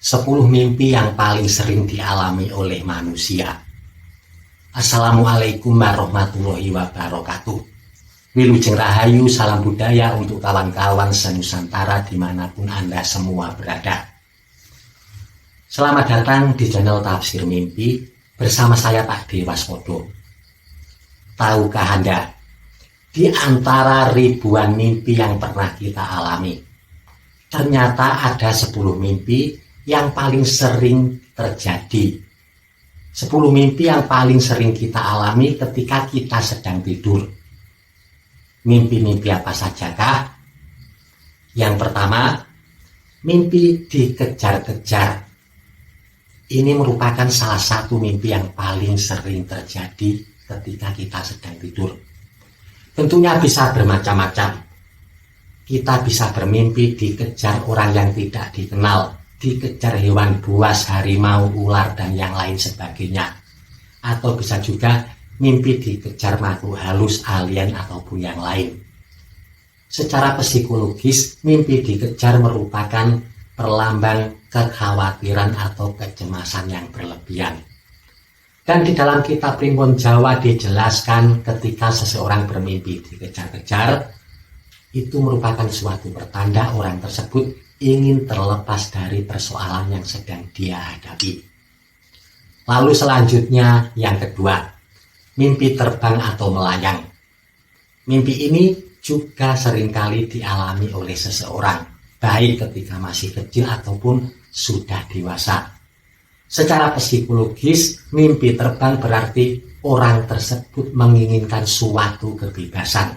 10 mimpi yang paling sering dialami oleh manusia. Assalamualaikum warahmatullahi wabarakatuh. Wilujeng Rahayu, salam budaya untuk kawan-kawan senusantara dimanapun Anda semua berada. Selamat datang di channel Tafsir Mimpi bersama saya Pak Dewaspodo. Tahukah Anda, di antara ribuan mimpi yang pernah kita alami, ternyata ada 10 mimpi yang paling sering terjadi. 10 mimpi yang paling sering kita alami ketika kita sedang tidur. Mimpi-mimpi apa sajakah? Yang pertama, mimpi dikejar-kejar. Ini merupakan salah satu mimpi yang paling sering terjadi ketika kita sedang tidur. Tentunya bisa bermacam-macam. Kita bisa bermimpi dikejar orang yang tidak dikenal, dikejar hewan buas, harimau, ular, dan yang lain sebagainya. Atau bisa juga mimpi dikejar makhluk halus, alien, ataupun yang lain. Secara psikologis, mimpi dikejar merupakan perlambang kekhawatiran atau kecemasan yang berlebihan. Dan di dalam kitab Primbon Jawa dijelaskan ketika seseorang bermimpi dikejar-kejar, itu merupakan suatu pertanda orang tersebut ingin terlepas dari persoalan yang sedang dia hadapi. Lalu selanjutnya yang kedua, mimpi terbang atau melayang. Mimpi ini juga seringkali dialami oleh seseorang, baik ketika masih kecil ataupun sudah dewasa. Secara psikologis, mimpi terbang berarti orang tersebut menginginkan suatu kebebasan.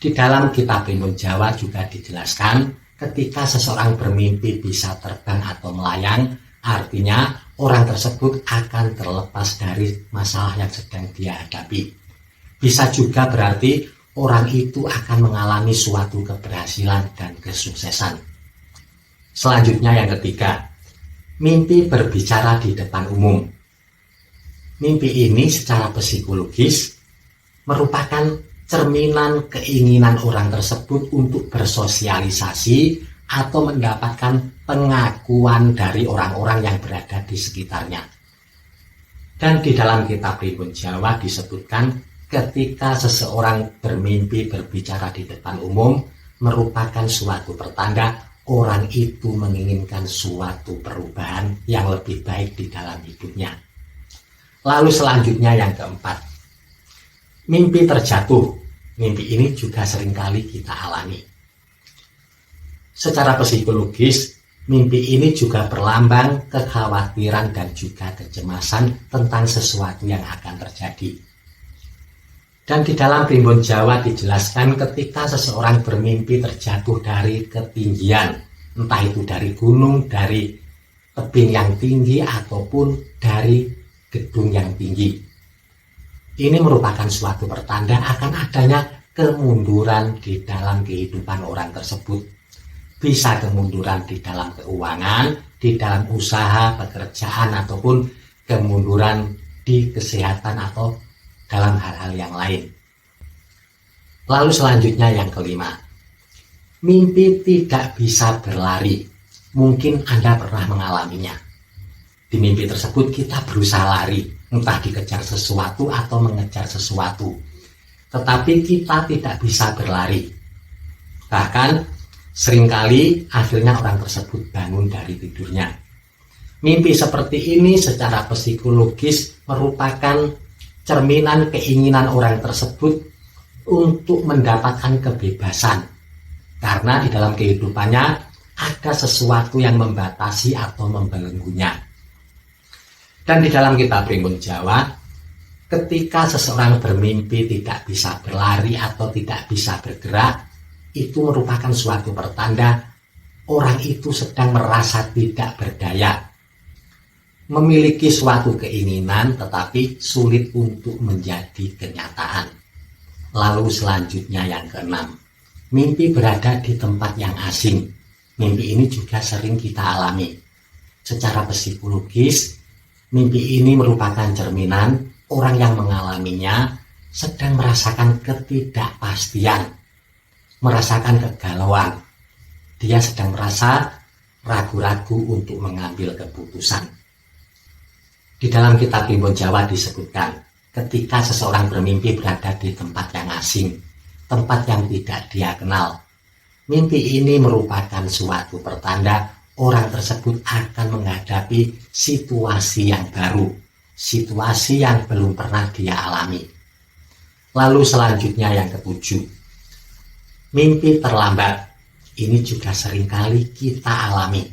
Di dalam kitab Primbon Jawa juga dijelaskan, ketika seseorang bermimpi bisa terbang atau melayang, artinya orang tersebut akan terlepas dari masalah yang sedang dia hadapi. Bisa juga berarti orang itu akan mengalami suatu keberhasilan dan kesuksesan. Selanjutnya yang ketiga, mimpi berbicara di depan umum. Mimpi ini secara psikologis merupakan cerminan keinginan orang tersebut untuk bersosialisasi atau mendapatkan pengakuan dari orang-orang yang berada di sekitarnya. Dan di dalam kitab Primbon Jawa disebutkan ketika seseorang bermimpi berbicara di depan umum merupakan suatu pertanda orang itu menginginkan suatu perubahan yang lebih baik di dalam hidupnya. Lalu selanjutnya yang keempat, mimpi terjatuh. Mimpi ini juga seringkali kita alami. Secara psikologis, mimpi ini juga berlambang kekhawatiran dan juga kecemasan tentang sesuatu yang akan terjadi. Dan di dalam Primbon Jawa dijelaskan ketika seseorang bermimpi terjatuh dari ketinggian, entah itu dari gunung, dari tebing yang tinggi, ataupun dari gedung yang tinggi. Ini merupakan suatu pertanda akan adanya kemunduran di dalam kehidupan orang tersebut. Bisa kemunduran di dalam keuangan, di dalam usaha, pekerjaan, ataupun kemunduran di kesehatan atau dalam hal-hal yang lain. Lalu selanjutnya yang kelima, mimpi tidak bisa berlari. Mungkin Anda pernah mengalaminya. Di mimpi tersebut kita berusaha lari, entah dikejar sesuatu atau mengejar sesuatu. Tetapi kita tidak bisa berlari. Bahkan seringkali akhirnya orang tersebut bangun dari tidurnya. Mimpi seperti ini secara psikologis merupakan cerminan keinginan orang tersebut untuk mendapatkan kebebasan. Karena di dalam kehidupannya ada sesuatu yang membatasi atau membelenggunya. Dan di dalam kitab Primbon Jawa, ketika seseorang bermimpi tidak bisa berlari atau tidak bisa bergerak, itu merupakan suatu pertanda orang itu sedang merasa tidak berdaya. Memiliki suatu keinginan tetapi sulit untuk menjadi kenyataan. Lalu selanjutnya yang keenam, mimpi berada di tempat yang asing. Mimpi ini juga sering kita alami. Secara psikologis, mimpi ini merupakan cerminan orang yang mengalaminya sedang merasakan ketidakpastian, merasakan kegalauan. Dia sedang merasa ragu-ragu untuk mengambil keputusan. Di dalam kitab Primbon Jawa disebutkan, ketika seseorang bermimpi berada di tempat yang asing, tempat yang tidak dia kenal, mimpi ini merupakan suatu pertanda orang tersebut akan menghadapi situasi yang baru, situasi yang belum pernah dia alami. Lalu selanjutnya yang ketujuh, mimpi terlambat. Ini juga seringkali kita alami.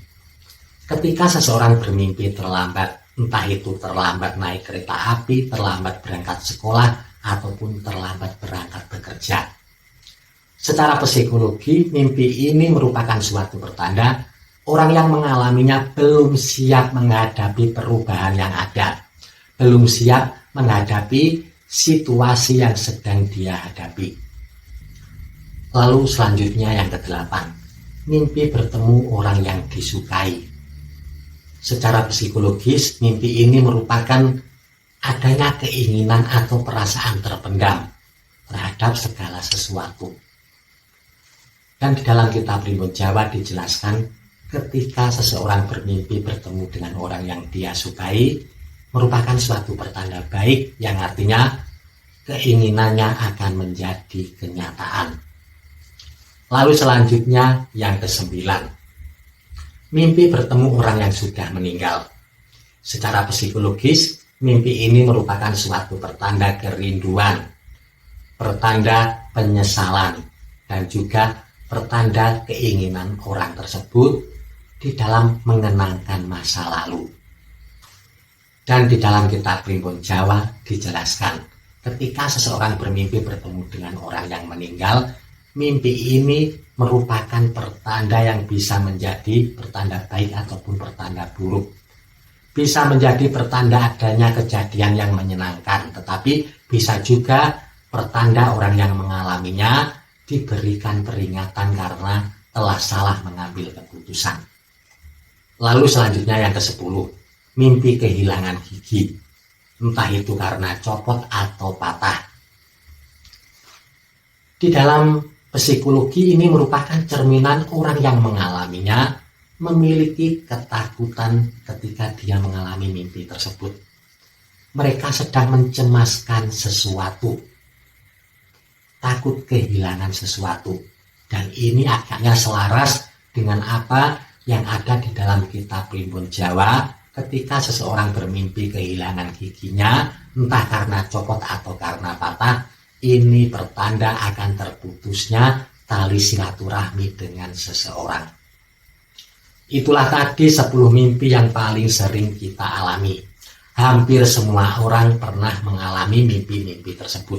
Ketika seseorang bermimpi terlambat, entah itu terlambat naik kereta api, terlambat berangkat sekolah, ataupun terlambat berangkat bekerja. Secara psikologi, mimpi ini merupakan suatu pertanda orang yang mengalaminya belum siap menghadapi perubahan yang ada, belum siap menghadapi situasi yang sedang dia hadapi. Lalu selanjutnya yang ke-8, mimpi bertemu orang yang disukai. Secara psikologis, mimpi ini merupakan adanya keinginan atau perasaan terpendam terhadap segala sesuatu. Dan di dalam kitab Primbon Jawa dijelaskan, ketika seseorang bermimpi bertemu dengan orang yang dia sukai, merupakan suatu pertanda baik yang artinya keinginannya akan menjadi kenyataan. Lalu selanjutnya yang ke-9, mimpi bertemu orang yang sudah meninggal. Secara psikologis, mimpi ini merupakan suatu pertanda kerinduan, pertanda penyesalan, dan juga pertanda keinginan orang tersebut di dalam mengenangkan masa lalu. Dan di dalam kitab Primbon Jawa dijelaskan, ketika seseorang bermimpi bertemu dengan orang yang meninggal, mimpi ini merupakan pertanda yang bisa menjadi pertanda baik ataupun pertanda buruk. Bisa menjadi pertanda adanya kejadian yang menyenangkan, tetapi bisa juga pertanda orang yang mengalaminya diberikan peringatan karena telah salah mengambil keputusan. Lalu selanjutnya yang ke-10, mimpi kehilangan gigi. Entah itu karena copot atau patah. Di dalam psikologi ini merupakan cerminan orang yang mengalaminya memiliki ketakutan ketika dia mengalami mimpi tersebut. Mereka sedang mencemaskan sesuatu, takut kehilangan sesuatu. Dan ini agaknya selaras dengan apa yang ada di dalam kitab Primbon Jawa ketika seseorang bermimpi kehilangan giginya, entah karena copot atau karena patah. Ini pertanda akan terputusnya tali silaturahmi dengan seseorang. Itulah tadi 10 mimpi yang paling sering kita alami. Hampir semua orang pernah mengalami mimpi-mimpi tersebut.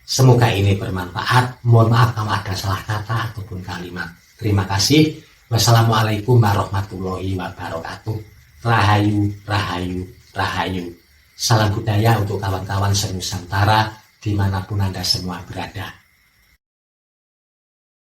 Semoga ini bermanfaat. Mohon maaf kalau ada salah kata ataupun kalimat. Terima kasih. Wassalamualaikum warahmatullahi wabarakatuh. Rahayu, rahayu, rahayu. Salam budaya untuk kawan-kawan senusantara dimanapun Anda semua berada.